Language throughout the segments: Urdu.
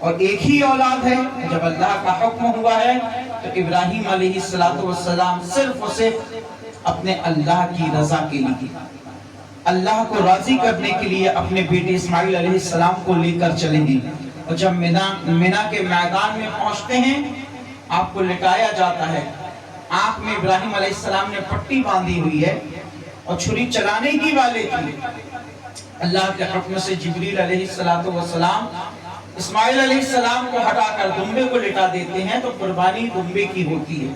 اور ایک ہی اولاد ہے. جب اللہ کا حکم ہوا ہے تو ابراہیم علیہ السلام صرف و صرف اپنے اللہ کی رضا کے لیے، اللہ کو راضی کرنے کے لیے اپنے بیٹے اسماعیل علیہ السلام کو لے کر چلیں گے. اور جب مینا کے میدان میں پہنچتے ہیں، آپ کو لٹایا جاتا ہے. آنکھ میں ابراہیم علیہ السلام نے پٹی باندھی ہوئی ہے اور چھری چلانے کی والے تھی. اللہ کے حکم سے جبریل علیہ السلام اسماعیل علیہ السلام کو ہٹا کر دمبے کو لٹا دیتے ہیں تو قربانی دمبے کی ہوتی ہے.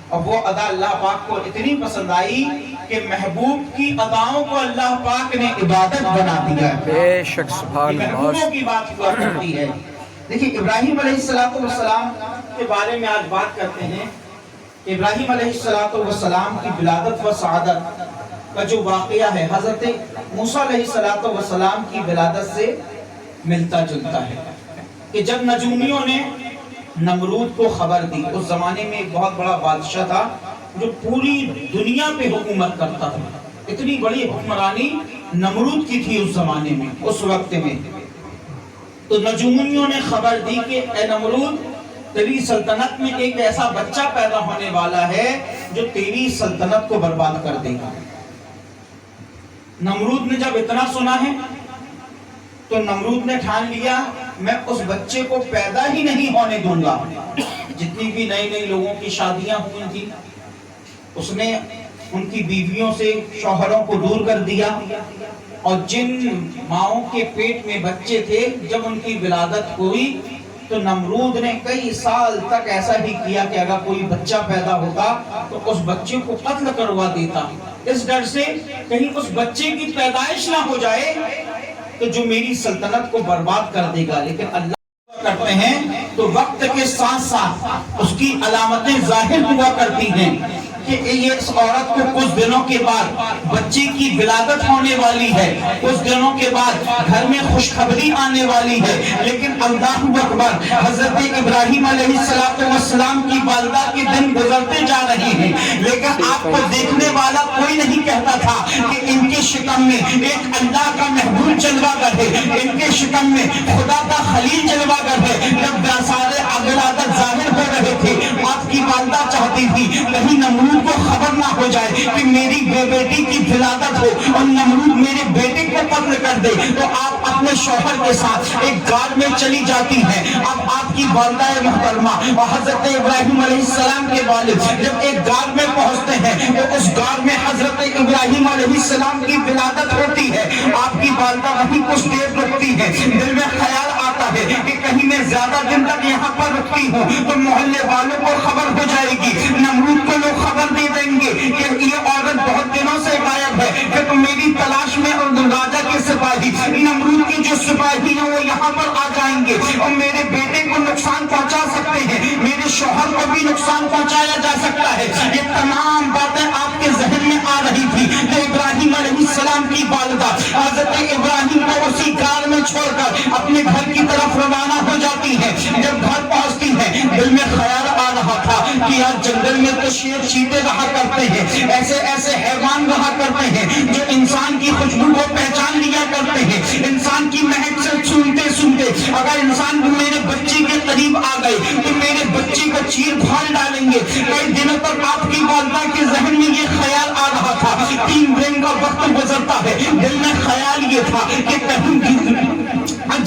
اور وہ ادا اللہ پاک کو اتنی پسند آئی کہ محبوب کی اداؤں کو اللہ پاک نے عبادت بنا دیا. بے شک سبحان اللہ. محبوبوں کی بات ہوا کرتی ہے. دیکھیں ابراہیم علیہ السلام کے بارے میں آج بات کرتے ہیں. ابراہیم علیہ السلام کی ولادت و سعادت کا جو واقعہ ہے حضرت موسیٰ علیہ السلام کی ولادت سے ملتا جلتا ہے. کہ جب نجومیوں نے نمرود کو خبر دی، اس زمانے میں ایک بہت بڑا بادشاہ تھا جو پوری دنیا پہ حکومت کرتا تھا. اتنی بڑی حکمرانی نمرود کی تھی اس زمانے میں، اس وقت میں. تو نجومیوں نے خبر دی کہ اے نمرود، تیری سلطنت میں ایک ایسا بچہ پیدا ہونے والا ہے جو تیری سلطنت کو برباد کر دے گا. نمرود نے جب اتنا سنا ہے تو نمرود نے ٹھان لیا میں اس بچے کو پیدا ہی نہیں ہونے دوں گا. جتنی بھی نئی لوگوں کی شادیاں ہوئی تھی اس نے ان کی بیویوں سے شوہروں کو دور کر دیا. اور جن ماؤں کے پیٹ میں بچے تھے جب ان کی ولادت ہوئی تو نمرود نے کئی سال تک ایسا ہی کیا کہ اگر کوئی بچہ پیدا ہوتا تو اس بچے کو قتل کروا دیتا، اس ڈر سے کہیں اس بچے کی پیدائش نہ ہو جائے تو جو میری سلطنت کو برباد کر دے گا. لیکن اللہ کرتے ہیں تو وقت کے ساتھ ساتھ اس کی علامتیں ظاہر ہوا کرتی ہیں کہ یہ اس عورت کو کچھ دنوں کے بعد بچے کی ولادت ہونے والی ہے، کچھ دنوں کے بعد گھر میں خوشخبری آنے والی ہے. لیکن اللہ اکبر، حضرت ابراہیم علیہ السلام کی والدہ کے دن گزرتے جا رہے ہیں لیکن آپ کو دیکھنے والا کوئی نہیں کہتا تھا کہ ان کے شکم میں ایک اللہ کا محبوب جلوہ گر ہے، ان کے شکم میں خدا کا خلیل جلوہ گر ہے. جب سارے ولادت ظاہر ہو رہے تھے آپ کی والدہ چاہتی تھی کہیں نمرود کو خبر نہ ہو جائے کہ میری بیٹی کی ولادت ہو اور نمرود میرے بیٹے کو قتل کر دے. تو آپ اپنے شوہر کے ساتھ ایک غار میں چلی جاتی ہیں. اب آپ کی والدہ محترمہ اور حضرت ابراہیم علیہ السلام کے والد جب ایک غار میں پہنچتے ہیں تو اس غار میں حضرت ابراہیم علیہ السلام کی ولادت ہوتی ہے. آپ کی والدہ وہیں کچھ دیر رکتی ہے. دل میں خیال آتا ہے کہ کہیں میں زیادہ دن تک یہاں پر رکتی ہوں تو محلے والوں کو خبر ہو جائے گی، نمرود کو لوگ خبر دے دیں گے کہ یہ عورت بہت دنوں سے غائب ہے. کہ تم میری تلاش میں اور راجہ کے سپاہی نمرود کی جو سپاہی ہیں وہ یہاں پر آ جائیں گے اور میرے بیٹے کو نقصان پہنچا سکتے ہیں، میرے شوہر کو بھی نقصان پہنچایا جا سکتا ہے. یہ تمام باتیں آپ کے ذہن میں آ رہی تھی. تو ابراہیم علیہ السلام کی والدہ حضرت ابراہیم کو اسی غار میں چھوڑ کر اپنے گھر کی طرف روانہ ہو جاتی ہے. جب گھر پہنچتی ہے دل میں خیال آ رہا تھا کہ یار جنگل میں تو شیر چیتے رہا کرتے ہیں، ایسے حیوان رہا کرتے ہیں جو انسان کی خوشبو کو پہچان لیا کرتے ہیں، انسان کی مہک سے سنتے اگر انسان میرے بچے کے قریب آ گئے تو میرے بچے کو چیر پھاڑ ڈالیں گے. کئی دنوں تک آپ کی والدہ کے ذہن میں یہ خیال آ رہا تھا. 3 دن کا وقت گزرتا ہے، دل میں خیال یہ تھا کہ کہیں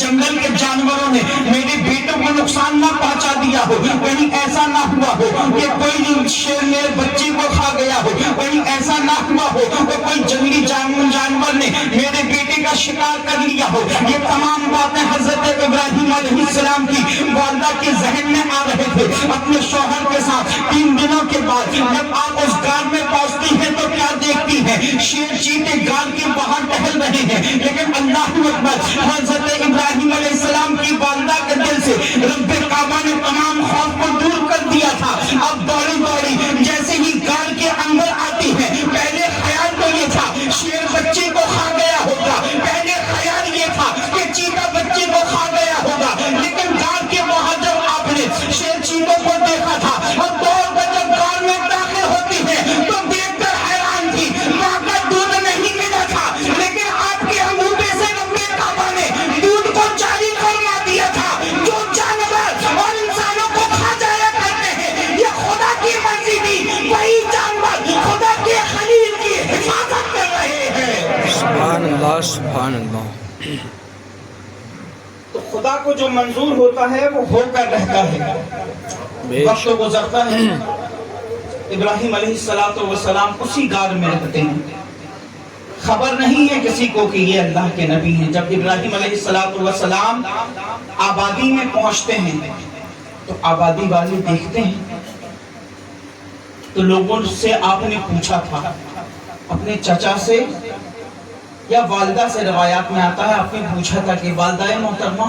جنگل کے جانوروں نے میرے بیٹوں کو نقصان نہ پہنچا دیا ہو، کہیں ایسا نہ ہوا ہو کہ کوئی شیر میرے بچے کو کھا گیا ہو، کہیں ایسا نہ ہوا ہو کہ کوئی جنگلی جانور نے میرے بیٹے کا شکار کر لیا ہو. یہ تمام باتیں حضرت ابراہیم علیہ السلام کی والدہ کے ذہن میں آ رہے تھے. اپنے شوہر کے ساتھ 3 دنوں کے بعد جب آپ اس غار میں پہنچتی ہیں تو کیا دیکھتی ہیں؟ شیر چیتے غار کے باہر ٹہل رہے ہیں. لیکن اللہ اکبر، حضرت ابراہیم علیہ السلام کی والدہ کے دل سے رب کعبہ نے تمام خوف کو دور کر دیا تھا. اب دوڑی جیسے ہی غار کے اندر آتی ہے پہلے خیال تو یہ تھا شیر بچے کو کھا گیا ہوگا، پہلے خیال یہ تھا کہ چیتا بچے کو کھا گیا ہوگا. لیکن غار کے باہر جب آپ نے شیر چیتوں کو دیکھا تھا اور دوڑ کر جب غار میں داخل ہوتی ہے تو دیکھ کر حیران تھی. ماں کا دودھ نہیں ملا تھا لیکن آپ کے انگوٹھے سے رب کعبہ نے دودھ کو جاری فرما دیا تھا. سبحان اللہ. تو خدا کو جو منظور ہوتا ہے وہ ہو کر رہتا ہے. بے وقت شک. گزرتا ہے، ابراہیم علیہ السلام اسی غار میں رہتے ہیں. خبر نہیں ہے کسی کو کہ یہ اللہ کے نبی ہیں. جب ابراہیم علیہ السلام آبادی میں پہنچتے ہیں تو آبادی والے دیکھتے ہیں تو لوگوں سے آپ نے پوچھا تھا اپنے چچا سے یا والدہ سے، روایات میں آتا ہے آپ نے پوچھا تھا کہ والدہ محترمہ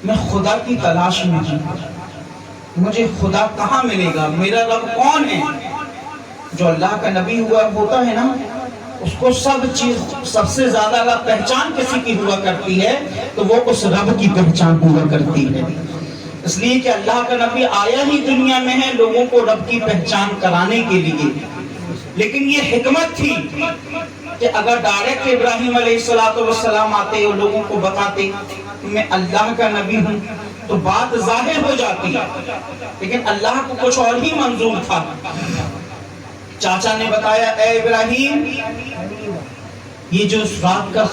میں خدا کی تلاش میں ہوں، مجھے خدا کہاں ملے گا، میرا رب کون ہے؟ جو اللہ کا نبی ہوتا ہے نا، اس کو سب سے زیادہ اگر پہچان کسی کی ہوا کرتی ہے تو وہ اس رب کی پہچان ہوا کرتی ہے. اس لیے کہ اللہ کا نبی آیا ہی دنیا میں ہے لوگوں کو رب کی پہچان کرانے کے لیے. لیکن یہ حکمت تھی کہ اگر ڈائریکٹ ابراہیم علیہ السلام آتے اور لوگوں کو بتاتے کہ میں اللہ کا نبی ہوں تو بات ظاہر ہو جاتی. لیکن اللہ کو کچھ اور ہی منظور تھا. چاچا نے بتایا اے ابراہیم، یہ جو رات کا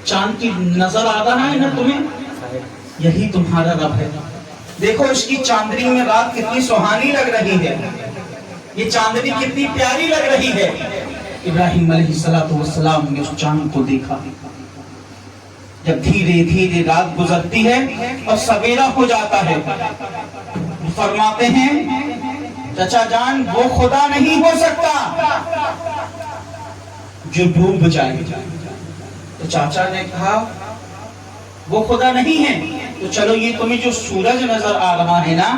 چاند کی نظر آ رہا ہے نا تمہیں، یہی تمہارا رب ہے. دیکھو اس کی چاندنی میں رات کتنی سہانی لگ رہی ہے، یہ چاندنی کتنی پیاری لگ رہی ہے. ابراہیم علیہ السلام نے اس چاند کو دیکھا. جب دھیرے دھیرے رات گزرتی ہے اور سویرا ہو جاتا ہے، فرماتے ہیں چچا جان وہ خدا نہیں ہو سکتا جو ڈوب جائے. تو چاچا نے کہا وہ خدا نہیں ہے تو چلو یہ تمہیں جو سورج نظر آ رہا ہے نا،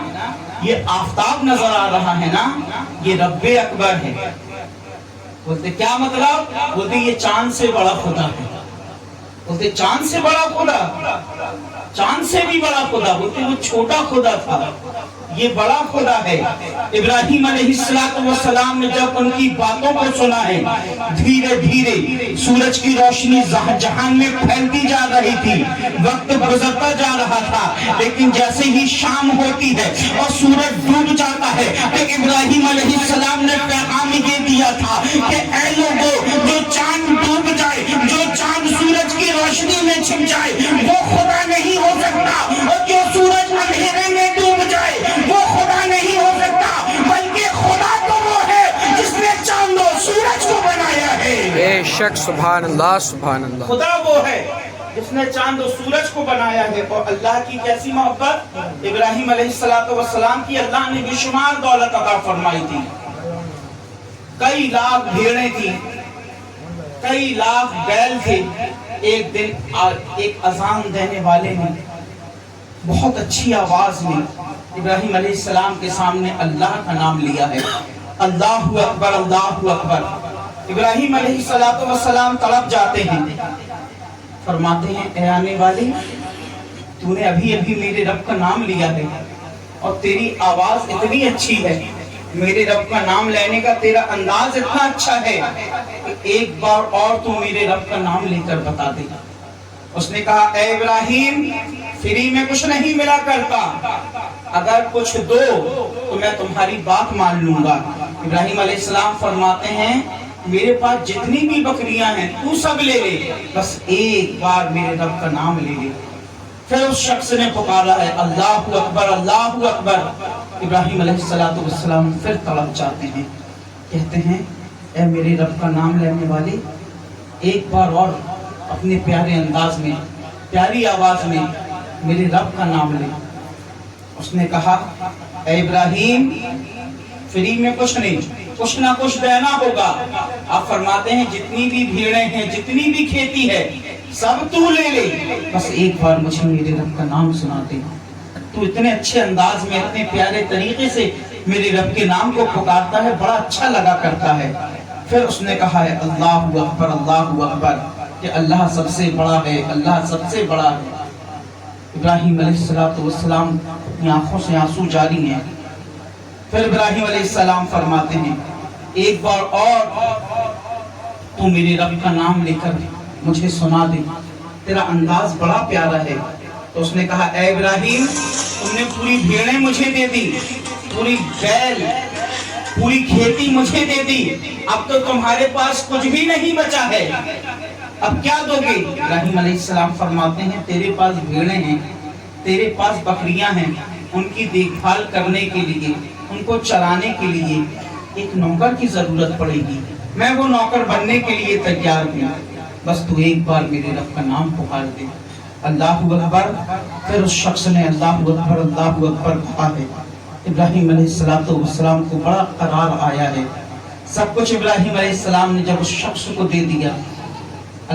یہ آفتاب نظر آ رہا ہے نا، یہ رب اکبر ہے. بولتے کیا مطلب؟ بولتے یہ چاند سے بڑا خدا ہے. بولتے چاند سے بڑا خدا؟ چاند سے بھی بڑا خدا؟ بولتے وہ چھوٹا خدا تھا، یہ بڑا خدا ہے. ابراہیم علیہ السلام نے جب ان کی باتوں کو سنا ہے، دھیرے دھیرے سورج کی روشنی جہان میں پھیلتی جا رہی تھی، وقت گزرتا جا رہا تھا. لیکن جیسے ہی شام ہوتی ہے اور سورج ڈوب جاتا ہے تو ابراہیم علیہ السلام نے پیغام یہ دیا تھا کہ اے لوگوں، جو چاند ڈوب جائے، جو چاند سورج کی روشنی میں چھپ جائے وہ خدا نہیں ہو سکتا، اور جو سورج اندھیرے میں ڈوب جائے وہ خدا نہیں ہو سکتا، بلکہ خدا تو وہ ہے جس نے چاند و سورج کو بنایا ہے. بے شک. سبحان اللہ سبحان اللہ. خدا وہ ہے جس نے چاند و سورج کو بنایا ہے. اور اللہ کی کیسی محبت! ابراہیم علیہ السلام کی اللہ نے بے شمار دولت عطا فرمائی تھی. کئی لاکھ بھیڑیں تھیں، کئی لاکھ بیل تھے. ایک دن ایک اذان دینے والے نے بہت اچھی آواز میں ابراہیم علیہ السلام کے سامنے اللہ کا نام لیا ہے، اللہ اکبر اللہ اکبر. ابراہیم علیہ السلام تڑپ جاتے ہیں، فرماتے ہیں اے آنے والی، تو نے ابھی ابھی میرے رب کا نام لیا ہے اور تیری آواز اتنی اچھی ہے، میرے رب کا نام لینے کا تیرا انداز اتنا اچھا ہے کہ ایک بار اور تو میرے رب کا نام لے کر بتا دے. اس نے کہا اے ابراہیم، فری میں کچھ نہیں ملا کرتا، اگر کچھ دو تو میں تمہاری بات مان لوں گا. ابراہیم علیہ السلام فرماتے ہیں میرے پاس جتنی بھی بکریاں ہیں تو سب لے لے، بس ایک بار میرے رب کا نام لے لے. پھر اس شخص نے پکارا ہے اللہ اکبر اللہ اکبر. ابراہیم علیہ السلام پھر تڑپ جاتے ہیں، کہتے ہیں اے میرے رب کا نام لینے والے، ایک بار اور اپنے پیارے انداز میں، پیاری آواز میں میرے رب کا نام لے. اس نے کہا اے ابراہیم، فری میں کچھ نہیں، کچھ نہ کچھ دینا ہوگا. آپ فرماتے ہیں جتنی بھی بھیڑیں ہیں، جتنی بھی کھیتی ہے، سب تو لے لے، بس ایک بار مجھے میرے رب کا نام سنا دے. تو اتنے اچھے انداز میں، اتنے پیارے طریقے سے میرے رب کے نام کو پکارتا ہے، بڑا اچھا لگا کرتا ہے. پھر اس نے کہا ہے اللہ اکبر کہ اللہ سب سے بڑا ہے، اللہ سب سے بڑا ہے. ابراہیم علیہ السلام کی آنکھوں سے آنسو جاری ہیں. پھر ابراہیم علیہ السلام فرماتے ہیں ایک بار اور تو میرے رب کا نام لے کر مجھے سنا دے، تیرا انداز بڑا پیارا ہے. تو اس نے کہا اے ابراہیم، تم نے پوری بھیڑیں مجھے دے دی، پوری بیل، پوری کھیتی مجھے دے دی، اب تو تمہارے پاس کچھ بھی نہیں بچا ہے. اب کیا دو گے؟ ابراہیم علیہ السلام فرماتے ہیں تیرے پاس بھیڑیں ہیں، تیرے پاس بکریاں ہیں، ان کی دیکھ بھال کرنے کے لیے، ان کو چرانے کے لیے ایک نوکر کی ضرورت پڑے گی، میں وہ نوکر بننے کے لیے تیار ہوں، بس تو ایک بار میرے رب کا نام پکار دے۔ اللہ اکبر۔ پھر اس شخص نے اللہ اکبر کہا ہے۔ ابراہیم علیہ السلام کو بڑا قرار آیا ہے، سب کچھ ابراہیم علیہ السلام نے جب اس شخص کو دے دیا،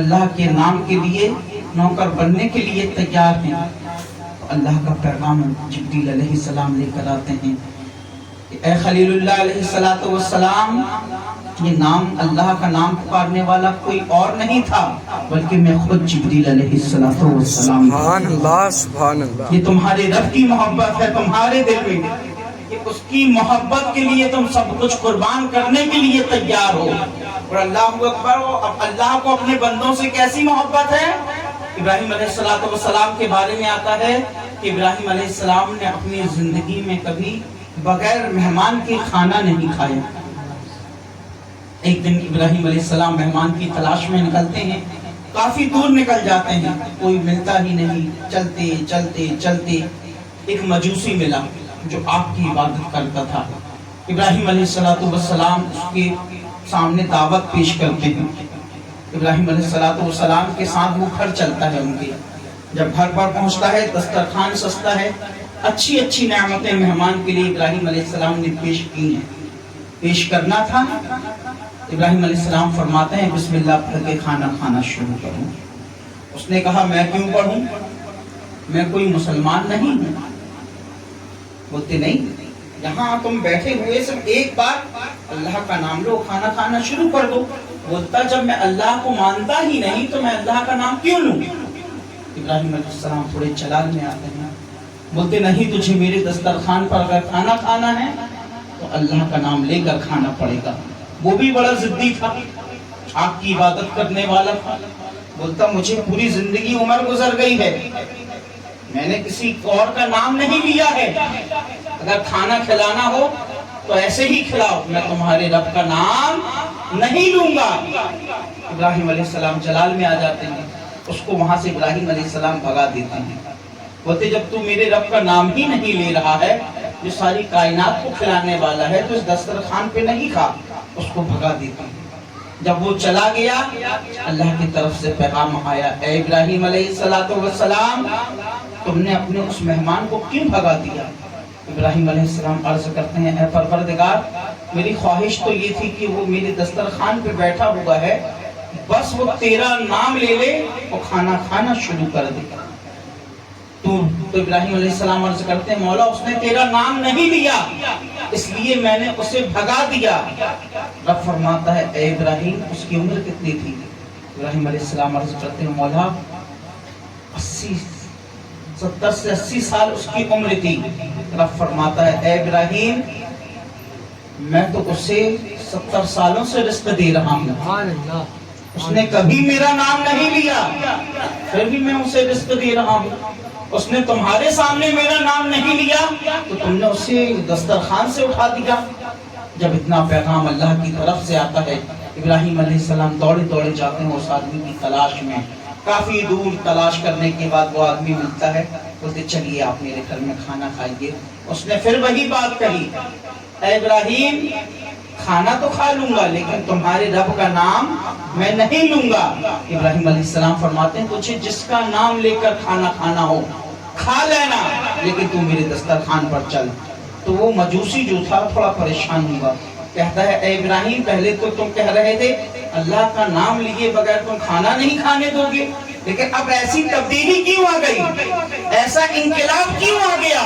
اللہ کے نام کے لیے نوکر بننے کے لیے تیار ہیں، اللہ کا پیغام جبریل علیہ السلام لے کر آتے ہیں، اے خلیل اللہ علیہ السلام، یہ نام اللہ کا نام پکارنے والا کوئی اور نہیں تھا بلکہ میں خود جبریل علیہ السلام۔ سبحان اللہ سبحان اللہ۔ یہ تمہارے رب کی محبت ہے تمہارے دل میں، کہ اس کی محبت کے لیے تم سب کچھ قربان کرنے کے لیے تیار ہو۔ اور اللہ اکبر، اب اللہ کو اپنے بندوں سے کیسی محبت ہے؟ ابراہیم علیہ السلام کے بارے میں آتا ہے کہ ابراہیم علیہ السلام نے اپنی زندگی میں کبھی بغیر مہمان کے کھانا نہیں کھایا۔ ایک دن ابراہیم علیہ السلام مہمان کی تلاش میں نکلتے ہیں، کافی دور نکل جاتے ہیں، کوئی ملتا ہی نہیں، چلتے چلتے چلتے ایک مجوسی ملا جو آگ کی عبادت کرتا تھا۔ ابراہیم علیہ السلام اس کے سامنے دعوت پیش کرتے ہیں، ابراہیم علیہ السلام کے ساتھ وہ گھر چلتا ہے ان کے، جب گھر پر پہنچتا ہے دسترخوان سجتا ہے، اچھی اچھی نعمتیں مہمان کے لیے ابراہیم علیہ السلام نے پیش کی ہیں، پیش کرنا تھا۔ ابراہیم علیہ السلام فرماتے ہیں بسم اللہ پڑھ کے کھانا کھانا شروع کروں۔ اس نے کہا میں کیوں پڑھوں، میں کوئی مسلمان نہیں ہوں۔ بولتے نہیں، یہاں تم بیٹھے ہوئے سب ایک بار اللہ کا نام لو، کھانا کھانا شروع کر دو۔ بولتا جب میں اللہ کو مانتا ہی نہیں تو میں اللہ کا نام کیوں لوں؟ ابراہیم علیہ السلام تھوڑے چلال میں آتے ہیں، بولتے نہیں، تجھے میرے دسترخوان پر اگر کھانا کھانا ہے تو اللہ کا نام لے کر کھانا پڑے گا۔ وہ بھی بڑا ضدی تھا، آگ کی عبادت کرنے والا تھا۔ بولتا مجھے پوری زندگی عمر گزر گئی ہے، میں نے کسی اور کا نام نہیں لیا ہے، اگر کھانا کھلانا ہو تو ایسے ہی کھلاؤ، میں تمہارے رب کا نام نہیں لوں گا۔ ابراہیم علیہ السلام جلال میں آ جاتے ہیں، اس کو وہاں سے ابراہیم علیہ السلام بھگا دیتے ہیں۔ بولتے جب تو میرے رب کا نام ہی نہیں لے رہا ہے، جو ساری کائنات کو کھلانے والا ہے، تو اس دسترخوان پہ نہیں کھا، اس کو بھگا دیتے ہیں۔ جب وہ چلا گیا اللہ کی طرف سے پیغام آیا، اے ابراہیم علیہ السلام، تم نے اپنے اس مہمان کو کیوں بھگا دیا؟ ابراہیم علیہ السلام عرض کرتے ہیں اے پروردگار، میری خواہش تو یہ تھی کہ وہ میرے دسترخوان پہ بیٹھا ہوا ہے، بس وہ تیرا نام لے لے اور کھانا کھانا شروع کر دے۔ تو ابراہیم علیہ السلام عرض کرتے ہیں مولا اس نے تیرا نام نہیں لیا، اس لیے میں نے اسے بھگا دیا۔ رب فرماتا ہے اے ابراہیم اس کی عمر کتنی تھی؟ ابراہیم علیہ السلام عرض کرتے ہیں مولا 70 سے 80 سال اس کی عمر تھی۔ رب فرماتا ہے اے ابراہیم میں تو اسے 70 سالوں سے رزق دے رہا ہوں، اس نے کبھی میرا نام نہیں لیا، پھر بھی میں اسے رزق دے رہا ہوں۔ اس نے تمہارے سامنے میرا نام نہیں لیا تو تم نے اسے دسترخوان سے اٹھا دیا۔ جب اتنا پیغام اللہ کی طرف سے آتا ہے ابراہیم علیہ السلام دوڑے دوڑے جاتے ہیں اس آدمی کی تلاش میں، کافی دور تلاش کرنے کے بعد وہ آدمی ملتا ہے، بولتے چلیے آپ میرے گھر میں کھانا کھائیے۔ اس نے پھر وہی بات کہی، اے ابراہیم کھانا تو کھا لوں گا لیکن تمہارے رب کا نام میں نہیں لوں گا۔ ابراہیم علیہ السلام فرماتے ہیں تجھے جس کا نام لے کر کھانا کھانا ہو کھا لینا، لیکن تم میرے دسترخوان پر چل۔ تو وہ مجوسی جو تھا تھوڑا پریشان ہوا، کہتا ہے اے ابراہیم پہلے تو تم کہہ رہے تھے اللہ کا نام لیے بغیر تم کھانا نہیں کھانے دو گے، لیکن اب ایسی تبدیلی کیوں آ گئی، ایسا انقلاب کیوں آ گیا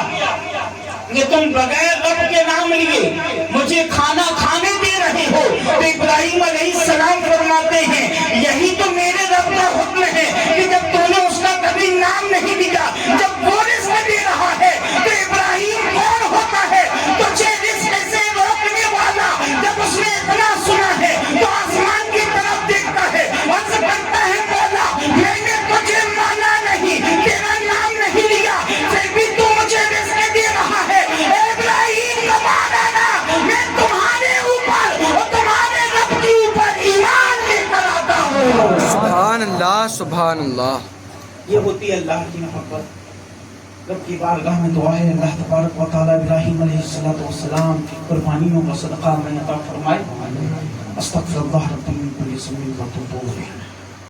کہ تم بغیر رب کے نام لیے مجھے کھانا کھانے دے رہے ہو؟ تو ابراہیم علیہ السلام فرماتے ہیں یہی تو میرے رب کا حکم ہے کہ جب تو نے اس کا کبھی نام نہیں لیا، جب وہ رزق دے رہا ہے تو ابراہیم کون ہوتا ہے تجھے رزق سے روکنے والا؟ جب اس نے اتنا سنا ہے تو آسمان کی طرف دیکھتا ہے، عرض کرتا ہے مولا میں نے تجھے مانا نہیں، تیرا نام نہیں لیا، پھر بھی تو مجھے رزق دے رہا ہے، اے ابراہیم کا مانا نا، میں تمہارے سبحان اللہ. یہ ہوتی ہے اللہ کی محبت. رب کی بارگاہ میں دعا ہے اللہ تبارک و تعالی ابراہیم علیہ السلام کی قربانیوں کا صدقہ میں عطا فرمائے. استغفر اللہ رب من کل ذنب واتوب الیہ.